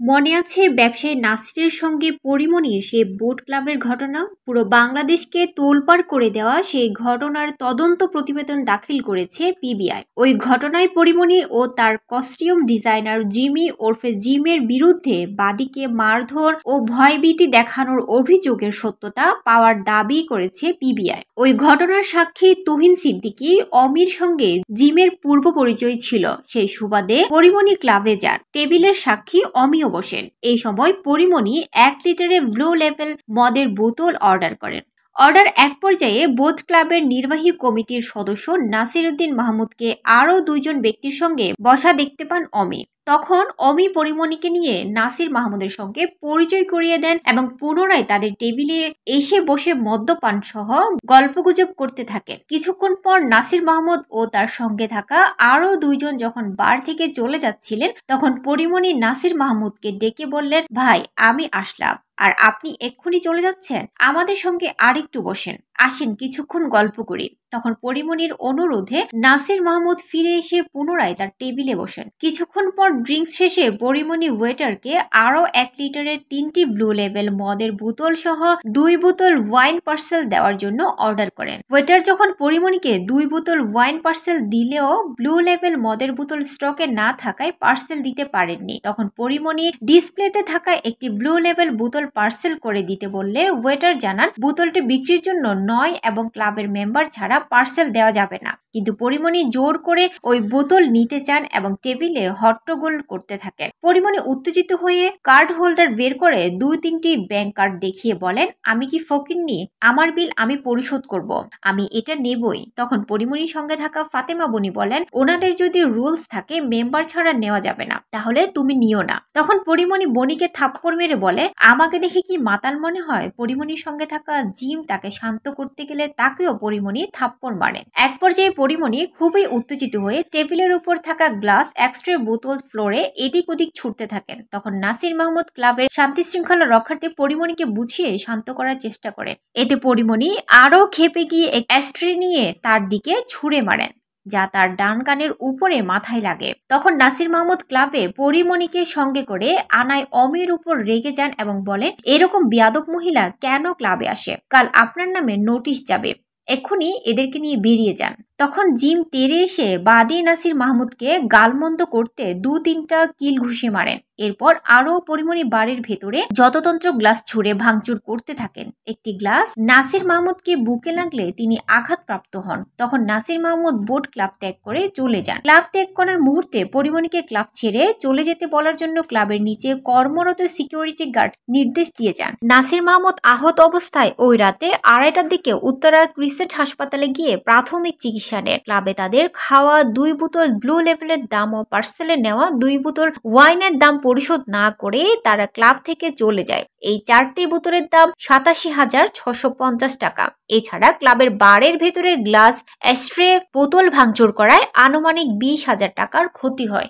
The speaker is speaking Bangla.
মনে আছে ব্যবসায়ী নাসিরের সঙ্গে পরিমণির সেই বোট ক্লাবের ঘটনা? পুরো বাংলাদেশকে তোলপাড় করে দেওয়া সেই ঘটনার তদন্ত প্রতিবেদন দাখিল করেছে পিবিআই। ওই ঘটনায় পরিমণি ও তার কস্টিউম ডিজাইনার জিমি ওরফে জিমের বিরুদ্ধে বাদীকে মারধর ও ভয়ভীতি দেখানোর অভিযোগের সত্যতা পাওয়ার দাবি করেছে পিবিআই। ওই ঘটনার সাক্ষী তুহিন সিদ্দিকী অমির সঙ্গে জিমের পূর্ব পরিচয় ছিল, সেই সুবাদে পরিমণি ক্লাবে যান। টেবিলের সাক্ষী অমিও বসেন। এই সময় পরিমণি 1 লিটারের ব্লু লেভেল মদের বোতল অর্ডার করেন। অর্ডার এক পর্যায়ে বোট ক্লাবের নির্বাহী কমিটির সদস্য নাসির উদ্দিন মাহমুদকে আরও 2 জন ব্যক্তির সঙ্গে বসা দেখতে পান অমি। তখন অমি পরিমণিকে নিয়ে নাসির মাহমুদের সঙ্গে পরিচয় করিয়ে দেন এবং পুনরায় তাদের টেবিলে এসে বসে মদ্যপান সহ গল্পগুজব করতে থাকেন। কিছুক্ষণ পর নাসির মাহমুদ ও তার সঙ্গে থাকা আরও 2 জন যখন বার থেকে চলে যাচ্ছিলেন, তখন পরিমণি নাসির মাহমুদকে ডেকে বললেন, ভাই আমি আসলাম, আর আপনি এক্ষুনি চলে যাচ্ছেন? আমাদের সঙ্গে আরেকটু বসেন, আসেন কিছুক্ষণ গল্প করি। তখন পরিমণির অনুরোধে নাসির মাহমুদ ফিরে এসে পুনরায় তার টেবিলে বসেন। কিছুক্ষণ পর ড্রিঙ্কস শেষে পরিমণি ওয়েটারকে আরও 1 লিটারের 3টি ব্লু লেভেল মদের বোতল সহ 2 বোতল ওয়াইন পার্সেল দেওয়ার জন্য অর্ডার করেন। ওয়েটার যখন পরিমণিকে 2 বোতল ওয়াইন পার্সেল দিলেও ব্লু লেভেল মদের বোতল স্টকে না থাকায় পার্সেল দিতে পারেননি, তখন পরিমণি ডিসপ্লেতে থাকা একটি ব্লু লেভেল বোতল পার্সেল করে দিতে বললে ওয়েটার জানান বোতলটি বিক্রির জন্য নয় এবং ক্লাবের মেম্বার ছাড়া পার্সেল দেওয়া যাবে না। কিন্তু পরিমণি জোর করে ওই বোতল নিতে চান এবং টেবিলে হট্টগোল করতে থাকেন। পরিমণি উত্তেজিত হয়ে কার্ড হোল্ডার বের করে 2-3টি ব্যাংক কার্ড দেখিয়ে বলেন, আমি কি ফকিন্নি? আমার বিল আমি পরিশোধ করব, আমি এটা নেবই। তখন পরিমণির সঙ্গে থাকা ফাতেমা বনি বলেন, ওনাদের যদি রুলস থাকে মেম্বার ছাড়া নেওয়া যাবে না, তাহলে তুমি নিও না। তখন পরিমণি বনিকে থাপ্পড় মেরে বলে, আমাকে দেখে কি মাতাল মনে হয়? পরিমণির সঙ্গে থাকা জিম তাকে শান্ত করতে গেলে তাকেও পরিমণি থাপ্পড় মারেন। এক পর্যায়ে পরিমণি খুবই উত্তেজিত হয়ে টেবিলের উপর থাকা গ্লাস এক্সট্রা বোতল ফ্লোরে এদিক ওদিক ছুটতে থাকেন। তখন নাসির মাহমুদ ক্লাবের শান্তি শৃঙ্খলা রক্ষার্থে পরিমণিকে বুঝিয়ে শান্ত করার চেষ্টা করেন। এতে পরিমণি আরও ক্ষেপে গিয়ে এক অ্যাস্ট্রে নিয়ে তার দিকে ছুঁড়ে মারেন, যা তার ডান কানের উপরে মাথায় লাগে। তখন নাসির মাহমুদ ক্লাবে পরিমণিকে সঙ্গে করে আনায় অমির উপর রেগে যান এবং বলেন, এরকম বিয়াদব মহিলা কেন ক্লাবে আসে? কাল আপনার নামে নোটিশ যাবে, এক্ষুনি এদেরকে নিয়ে বেরিয়ে যান। তখন জিম তেরে এসে বাদী নাসির মাহমুদকে গালমন্দ করতে 2-3টা কিল ঘুষি মারেন। এরপর আরও পরিমণি বাড়ির ভেতরে যততন্ত্র গ্লাস ছুঁড়ে ভাঙচুর করতে থাকেন। একটি গ্লাস নাসির মাহমুদকে বুকে লাগলে তিনি আঘাতপ্রাপ্ত হন। তখন নাসির মাহমুদ বোট ক্লাব ত্যাগ করে চলে যান। ক্লাব ত্যাগ করার মুহূর্তে পরিমণিকে ক্লাব ছেড়ে চলে যেতে বলার জন্য ক্লাবের নিচে কর্মরত সিকিউরিটি গার্ড নির্দেশ দিয়ে যান। নাসির মাহমুদ আহত অবস্থায় ওই রাতে 2:30টার দিকে উত্তরা ক্রিসেন্ট হাসপাতালে গিয়ে প্রাথমিক চিকিৎসা নেন। ক্লাবে তাদের খাওয়া 2 বোতল ব্লু লেভেলের দাম ও পার্সেলে নেওয়া 2 বোতল ওয়াইনের দাম পরিশোধ না করে তারা ক্লাব থেকে চলে যায়। এই 4টি বোতলের দাম 87,650 টাকা। এছাড়া ক্লাবের বারের ভেতরে গ্লাস, অ্যাস্ট্রে, বোতল ভাঙচুর করায় আনুমানিক 20,000 টাকার ক্ষতি হয়।